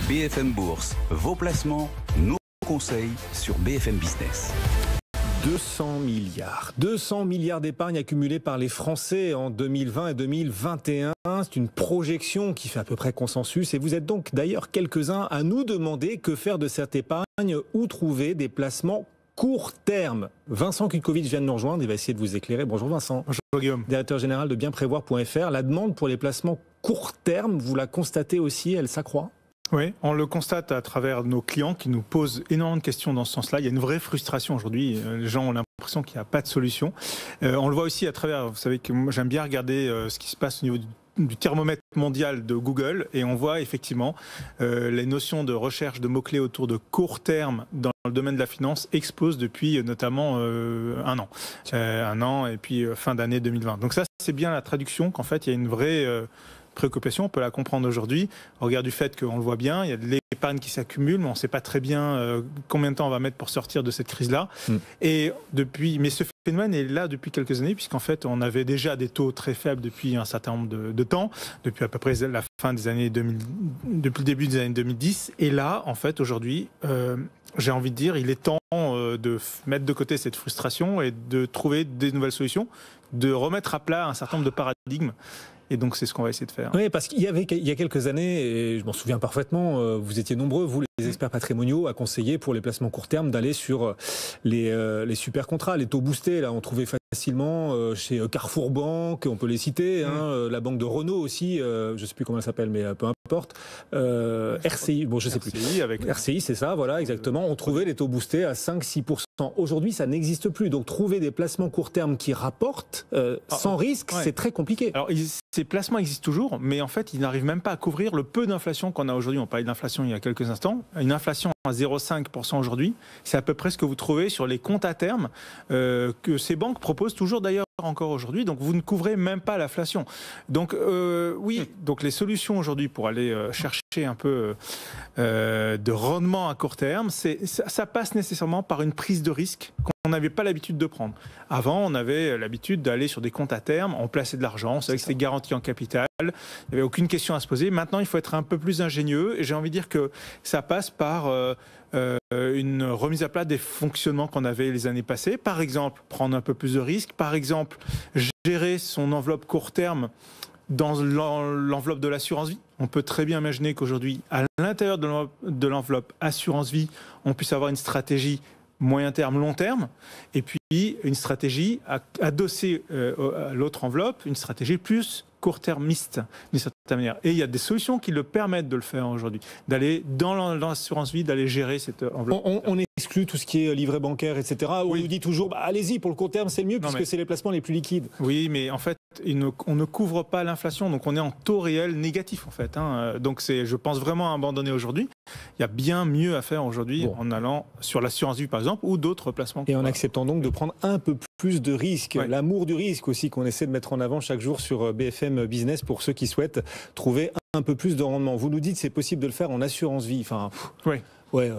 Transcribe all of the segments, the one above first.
BFM Bourse, vos placements, nos conseils sur BFM Business. 200 milliards d'épargne accumulée par les Français en 2020 et 2021. C'est une projection qui fait à peu près consensus. Et vous êtes donc d'ailleurs quelques-uns à nous demander que faire de cette épargne, où trouver des placements court terme. Vincent Kutkovitch vient de nous rejoindre, il va essayer de vous éclairer. Bonjour Vincent. Bonjour Guillaume. Directeur général de bienprévoir.fr. La demande pour les placements court terme, vous la constatez aussi, elle s'accroît ? Oui, on le constate à travers nos clients qui nous posent énormément de questions dans ce sens-là. Il y a une vraie frustration aujourd'hui. Les gens ont l'impression qu'il n'y a pas de solution. On le voit aussi à travers, vous savez que moi j'aime bien regarder ce qui se passe au niveau du thermomètre mondial de Google et on voit effectivement les notions de recherche de mots-clés autour de court terme dans le domaine de la finance explosent depuis notamment un an. Un an et puis fin d'année 2020. Donc ça, c'est bien la traduction qu'en fait, il y a une vraie préoccupation, on peut la comprendre aujourd'hui, au regard du fait qu'on le voit bien, il y a de l'épargne qui s'accumule, mais on ne sait pas très bien combien de temps on va mettre pour sortir de cette crise-là. Et mais ce phénomène est là depuis quelques années, puisqu'en fait, on avait déjà des taux très faibles depuis un certain nombre de temps, depuis à peu près la fin des années 2000, depuis le début des années 2010. Et là, en fait, aujourd'hui, j'ai envie de dire, il est temps de mettre de côté cette frustration et de trouver des nouvelles solutions, de remettre à plat un certain nombre de paradigmes. Et donc, c'est ce qu'on va essayer de faire. Oui, parce qu'il y a quelques années, et je m'en souviens parfaitement, vous étiez nombreux, vous les experts patrimoniaux, à conseiller pour les placements court terme d'aller sur les super contrats, les taux boostés. Là, on trouvait facilement chez Carrefour Banque, on peut les citer, la banque de Renault aussi, je ne sais plus comment elle s'appelle, mais peu importe. RCI, bon, je ne sais plus. RCI, c'est ça, voilà, exactement. On trouvait les taux boostés à 5-6%. Aujourd'hui, ça n'existe plus. Donc, trouver des placements court terme qui rapportent sans risque, c'est très compliqué. Alors, ces placements existent toujours, mais en fait, ils n'arrivent même pas à couvrir le peu d'inflation qu'on a aujourd'hui. On parlait d'inflation il y a quelques instants. Une inflation à 0,5% aujourd'hui, c'est à peu près ce que vous trouvez sur les comptes à terme que ces banques proposent toujours d'ailleurs encore aujourd'hui. Donc, vous ne couvrez même pas l'inflation. Donc, donc les solutions aujourd'hui pour aller chercher un peu de rendement à court terme, ça passe nécessairement par une prise de risque qu'on n'avait pas l'habitude de prendre. Avant, on avait l'habitude d'aller sur des comptes à terme, on plaçait de l'argent, on savait que c'était garanti en capital, il n'y avait aucune question à se poser. Maintenant, il faut être un peu plus ingénieux et j'ai envie de dire que ça passe par une remise à plat des fonctionnements qu'on avait les années passées. Par exemple, prendre un peu plus de risques. Par exemple, gérer son enveloppe court terme dans l'enveloppe de l'assurance vie. On peut très bien imaginer qu'aujourd'hui, à l'intérieur de l'enveloppe assurance vie, on puisse avoir une stratégie moyen terme, long terme, et puis une stratégie adossée à l'autre enveloppe, une stratégie plus court-termiste, d'une certaine manière. Et il y a des solutions qui le permettent de le faire aujourd'hui, d'aller dans l'assurance vie, d'aller gérer cette enveloppe. On exclut tout ce qui est livret bancaire, etc. On nous dit toujours, allez-y, pour le court terme, c'est le mieux, puisque c'est les placements les plus liquides. Oui, mais en fait, on ne couvre pas l'inflation, donc on est en taux réel négatif, en fait. Donc je pense vraiment à abandonner aujourd'hui. Il y a bien mieux à faire aujourd'hui en allant sur l'assurance vie, par exemple, ou d'autres placements. Et en acceptant donc de prendre un peu plus de risques. Ouais. L'amour du risque aussi qu'on essaie de mettre en avant chaque jour sur BFM Business pour ceux qui souhaitent trouver un peu plus de rendement. Vous nous dites que c'est possible de le faire en assurance vie. Enfin, ouais,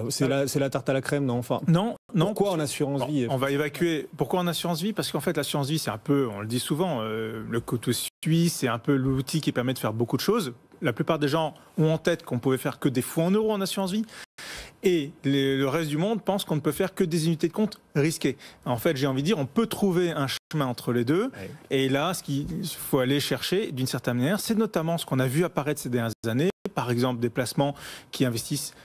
c'est la tarte à la crème, non ? Enfin, non. Pourquoi en assurance vie ? On va évacuer. Pourquoi en assurance vie ? Parce qu'en fait, l'assurance vie, c'est un peu, on le dit souvent, le couteau suisse, c'est un peu l'outil qui permet de faire beaucoup de choses. La plupart des gens ont en tête qu'on pouvait faire que des fonds en euros en assurance vie. Et le reste du monde pense qu'on ne peut faire que des unités de compte risquées. En fait, j'ai envie de dire, on peut trouver un chemin entre les deux. Ouais. Et là, ce qu'il faut aller chercher, d'une certaine manière, c'est notamment ce qu'on a vu apparaître ces dernières années. Par exemple, des placements qui investissent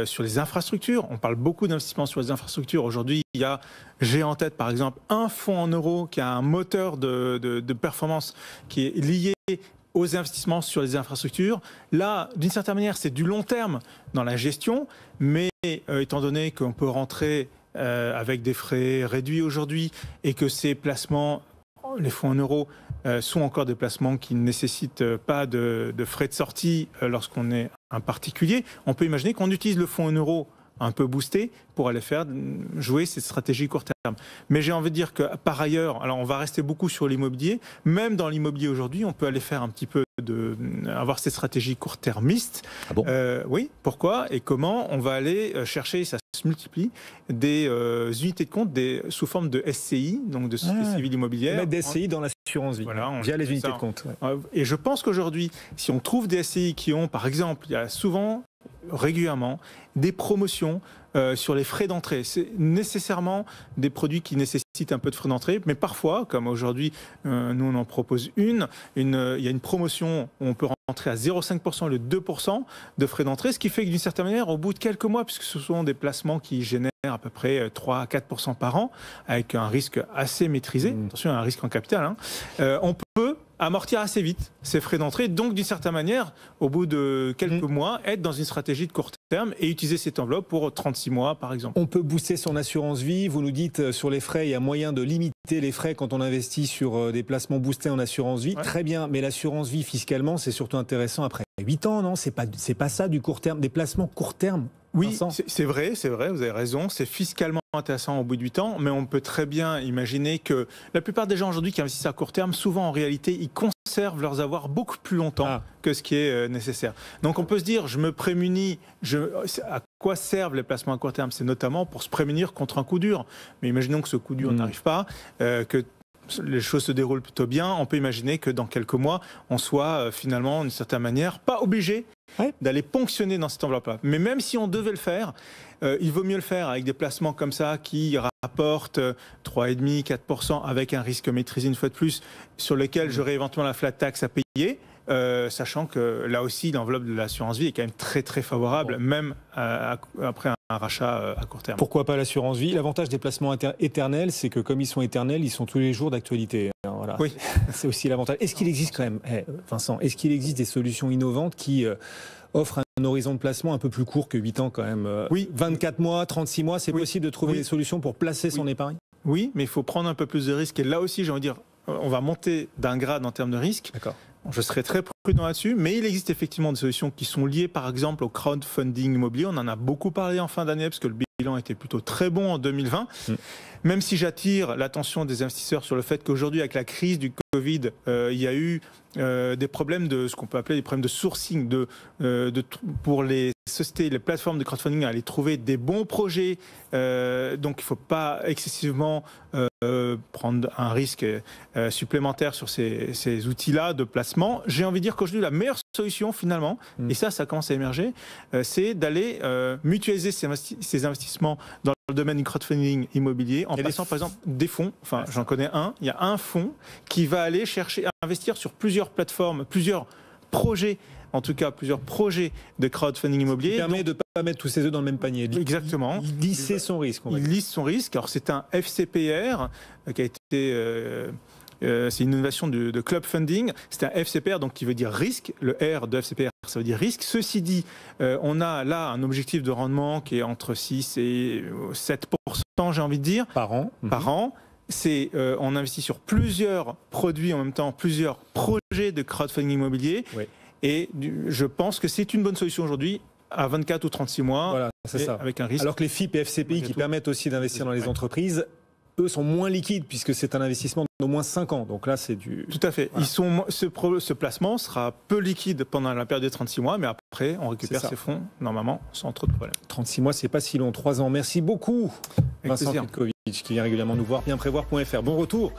sur les infrastructures. On parle beaucoup d'investissements sur les infrastructures. Aujourd'hui, j'ai en tête, par exemple, un fonds en euros qui a un moteur de performance qui est lié aux investissements sur les infrastructures. Là, d'une certaine manière, c'est du long terme dans la gestion, mais étant donné qu'on peut rentrer avec des frais réduits aujourd'hui et que ces placements, les fonds en euros, sont encore des placements qui ne nécessitent pas de frais de sortie lorsqu'on est un particulier, on peut imaginer qu'on utilise le fonds en euros un peu boosté pour aller faire jouer cette stratégie court terme. Mais j'ai envie de dire que par ailleurs, alors on va rester beaucoup sur l'immobilier, même dans l'immobilier aujourd'hui, on peut aller faire un petit peu avoir cette stratégie court-termiste. Ah bon ? Oui, pourquoi et comment on va aller chercher, ça se multiplie, des unités de compte sous forme de SCI, donc de société civile immobilière. Mettre des SCI dans l'assurance vie, via les unités de compte. Ouais. Et je pense qu'aujourd'hui, si on trouve des SCI qui ont, par exemple, il y a souvent régulièrement des promotions sur les frais d'entrée. C'est nécessairement des produits qui nécessitent un peu de frais d'entrée, mais parfois, comme aujourd'hui, nous on en propose il y a une promotion où on peut rentrer à 0,5% et le 2% de frais d'entrée, ce qui fait que d'une certaine manière, au bout de quelques mois, puisque ce sont des placements qui génèrent à peu près 3 à 4% par an, avec un risque assez maîtrisé, attention, un risque en capital, on peut amortir assez vite ces frais d'entrée, donc d'une certaine manière, au bout de quelques mois, être dans une stratégie de court terme et utiliser cette enveloppe pour 36 mois, par exemple. On peut booster son assurance vie. Vous nous dites sur les frais, il y a moyen de limiter les frais quand on investit sur des placements boostés en assurance vie. Ouais. Très bien, mais l'assurance vie fiscalement, c'est surtout intéressant après 8 ans, non? C'est pas ça du court terme, des placements court terme. Oui, c'est vrai, vous avez raison, c'est fiscalement intéressant au bout de 8 ans, mais on peut très bien imaginer que la plupart des gens aujourd'hui qui investissent à court terme, souvent en réalité, ils conservent leurs avoirs beaucoup plus longtemps que ce qui est nécessaire. Donc on peut se dire, je me prémunis, à quoi servent les placements à court terme? C'est notamment pour se prémunir contre un coup dur. Mais imaginons que ce coup dur n'arrive pas, que les choses se déroulent plutôt bien, on peut imaginer que dans quelques mois, on soit finalement, d'une certaine manière, pas obligé d'aller ponctionner dans cette enveloppe-là. Mais même si on devait le faire, il vaut mieux le faire avec des placements comme ça qui rapportent 3,5, 4% avec un risque maîtrisé une fois de plus, sur lequel j'aurais éventuellement la flat tax à payer. Sachant que là aussi l'enveloppe de l'assurance vie est quand même très très favorable, même après un rachat à court terme. Pourquoi pas l'assurance vie? L'avantage des placements éternels, c'est que comme ils sont éternels, ils sont tous les jours d'actualité. Voilà. Oui. C'est aussi l'avantage. Est-ce qu'il existe quand même, Vincent, est-ce qu'il existe des solutions innovantes qui offrent un horizon de placement un peu plus court que 8 ans quand même? Oui. 24 mois, 36 mois, c'est possible de trouver des solutions pour placer son épargne? Oui, mais il faut prendre un peu plus de risques. Et là aussi, j'ai envie de dire, on va monter d'un grade en termes de risque. D'accord. Je serai très prudent là-dessus, mais il existe effectivement des solutions qui sont liées par exemple au crowdfunding immobilier. On en a beaucoup parlé en fin d'année parce que le bilan était plutôt très bon en 2020. Même si j'attire l'attention des investisseurs sur le fait qu'aujourd'hui, avec la crise du Covid, il y a eu des problèmes de ce qu'on peut appeler des problèmes de sourcing pour les sociétés, les plateformes de crowdfunding à aller trouver des bons projets. Donc il ne faut pas excessivement prendre un risque supplémentaire sur ces outils-là de placement. J'ai envie de dire qu'aujourd'hui, la meilleure solution finalement, et ça commence à émerger, c'est d'aller mutualiser ces investissements dans le domaine du crowdfunding immobilier en plaçant par exemple des fonds. Enfin, j'en connais un. Il y a un fonds qui va aller chercher à investir sur plusieurs plateformes, plusieurs projets. En tout cas, plusieurs projets de crowdfunding immobilier. Ça permet de ne pas mettre tous ses œufs dans le même panier. Exactement. Il lisse son risque. Il lisse son risque. Alors, c'est un FCPR qui a été... c'est une innovation de Club Funding. C'est un FCPR, donc qui veut dire risque. Le R de FCPR, ça veut dire risque. Ceci dit, on a là un objectif de rendement qui est entre 6 et 7%, j'ai envie de dire. Par an. Par an. On investit sur plusieurs produits en même temps, plusieurs projets de crowdfunding immobilier. Oui. Et je pense que c'est une bonne solution aujourd'hui à 24 ou 36 mois. Voilà, c'est ça. Avec un risque. Alors que les FIP et FCPI qui permettent aussi d'investir dans les entreprises, eux sont moins liquides puisque c'est un investissement d'au moins 5 ans. Donc là, c'est du... Tout à fait. Voilà. Ce placement sera peu liquide pendant la période de 36 mois, mais après, on récupère ses fonds, normalement, sans trop de problèmes. 36 mois, c'est pas si long. 3 ans. Merci beaucoup, Vincent Petkovic, qui vient régulièrement nous voir. Bienprévoir.fr. Bon retour.